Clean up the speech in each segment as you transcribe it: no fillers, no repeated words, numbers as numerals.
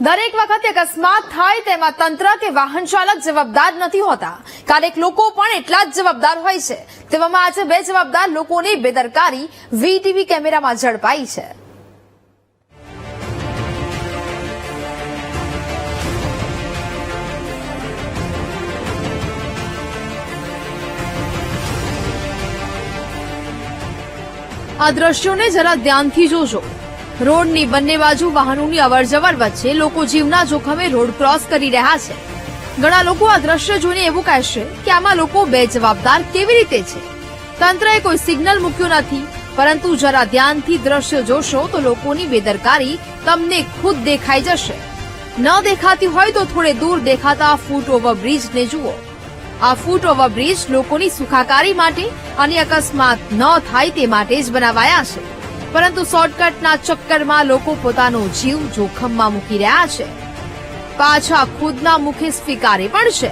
દરેક વખતે અકસ્માત થાય તેમાં તંત્ર કે વાહન ચાલક જવાબદાર નથી હોતા. ક્યારેક લોકો પણ એટલા જ જવાબદાર હોય છે. તેવામાં આજે બે જવાબદાર લોકોની બેદરકારી વીટીવી કેમેરામાં ઝડપાઈ છે. આ દ્રશ્યોને જરા ધ્યાનથી જોજો. રોડની બંને બાજુ વાહનોની અવરજવર વચ્ચે લોકો જીવના જોખમે રોડ ક્રોસ કરી રહ્યા છે. ઘણા લોકો આ દ્રશ્ય જોઈને એવું કહેશે કે આમાં લોકો બેજવાબદાર કેવી રીતે છે. તંત્રએ કોઈ સિગ્નલ મૂક્યું નથી, પરંતુ જરા ધ્યાનથી દ્રશ્ય જોશો તો લોકોની બેદરકારી તમને ખુદ દેખાઈ જશે. ન દેખાતી હોય તો થોડે દૂર દેખાતા ફૂટ ઓવરબ્રિજને જુઓ. આ ફૂટ ઓવરબ્રિજ લોકોની સુખાકારી માટે અને અકસ્માત ન થાય તે માટે જ બનાવાયા છે. પરંતુ શોર્ટકટના ચક્કરમાં લોકો પોતાનો જીવ જોખમમાં મૂકી રહ્યા છે. પાછા ખુદના મુખે સ્વીકારે પણ છે.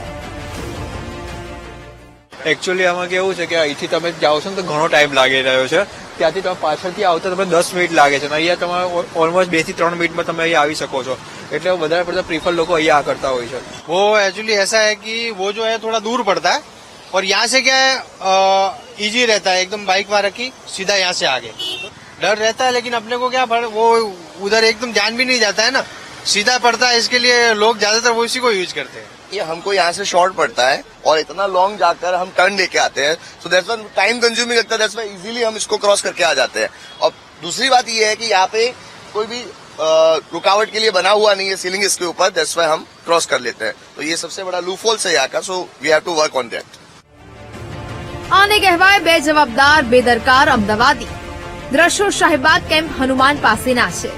એકચ્યુઅલી આમાં કેવું છે કે અહીંથી તમે જાઓ છો ને તો ઘણો ટાઈમ લાગી રહ્યો છે. ત્યાંથી તમે પાછળથી આવતા તમે 10 મિનિટ લાગે છે અને અહીંયા તમારે ઓલમોસ્ટ 2 થી 3 મિનિટમાં તમે અહીંયા આવી શકો છો. એટલે વધારે પડતા પ્રિફર લોકો અહીંયા કરતા હોય છે. वो एक्चुअली ऐसा है कि वो जो है थोड़ा दूर पड़ता है और यहाँ से क्या है इजी रहता है, एकदम बाइक वहां रखी सीधा यहाँ से आगे. डर रहता है लेकिन अपने को क्या वो उधर एकदम ध्यान भी नहीं जाता है ना, सीधा पड़ता है. इसके लिए लोग ज्यादातर वो इसी को यूज करते हैं. ये हमको यहाँ से शॉर्ट पड़ता है और इतना लॉन्ग जाकर हम टर्न लेके आते हैं, so that's why time consuming लगता है. दैट्स व्हाई इजीली हम इसको क्रॉस करके आ जाते हैं. और दूसरी बात ये है कि यहाँ पे कोई भी रुकावट के लिए बना हुआ नहीं है सीलिंग इसके ऊपर, दैट्स व्हाई हम क्रॉस कर लेते हैं. तो ये सबसे बड़ा लूपहोल है यहाँ का, so we have to work on that. આને કહેવાય બે જવાબદાર બેદરકાર અમદાવાદી. દ્રશ્યો શાહીબાગ કેમ્પ હનુમાન પાસેના છે.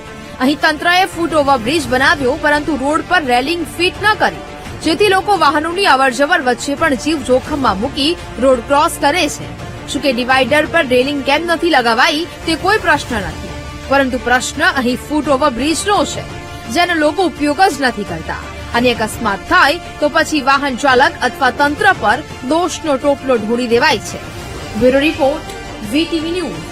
અહીં તંત્રએ ફૂટ ઓવરબ્રિજ બનાવ્યો, પરંતુ રોડ પર રેલિંગ ફિટ ન કરી, જેથી લોકો વાહનોની અવરજવર વચ્ચે પણ જીવ જોખમમાં મૂકી રોડ ક્રોસ કરે છે. શું કે ડિવાઈડર પર રેલિંગ કેમ નથી લગાવાઈ તે કોઈ પ્રશ્ન નથી, પરંતુ પ્રશ્ન અહીં ફૂટ ઓવરબ્રિજનો છે, જેનો લોકો ઉપયોગ જ નથી કરતા. અને અકસ્માત થાય તો પછી વાહન ચાલક અથવા તંત્ર પર દોષનો ટોપલો ઢોળી દેવાય છે. Bureau report, VTV news.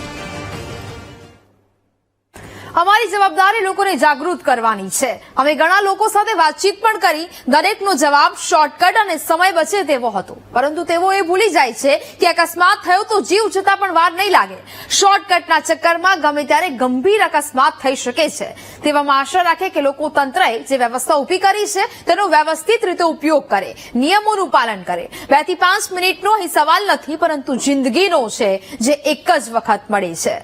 અમારી જવાબદારી લોકોને જાગૃત કરવાની છે. અમે ઘણા લોકો સાથે વાતચીત પણ કરી. દરેકનો જવાબ શોર્ટકટ અને સમય બચે તેવો હતો, પરંતુ તેઓ એ ભૂલી જાય છે કે અકસ્માત થયો તો જીવ જતા પણ વાર નહીં લાગે. શોર્ટકટના ચક્કરમાં ગમે ત્યારે ગંભીર અકસ્માત થઈ શકે છે. તેવામાં આશા રાખે કે લોકો તંત્રએ જે વ્યવસ્થા ઉભી કરી છે તેનો વ્યવસ્થિત રીતે ઉપયોગ કરે, નિયમોનું પાલન કરે. 2 થી 5 મિનિટનો અહીં સવાલ નથી, પરંતુ જિંદગીનો છે, જે એક જ વખત મળે છે.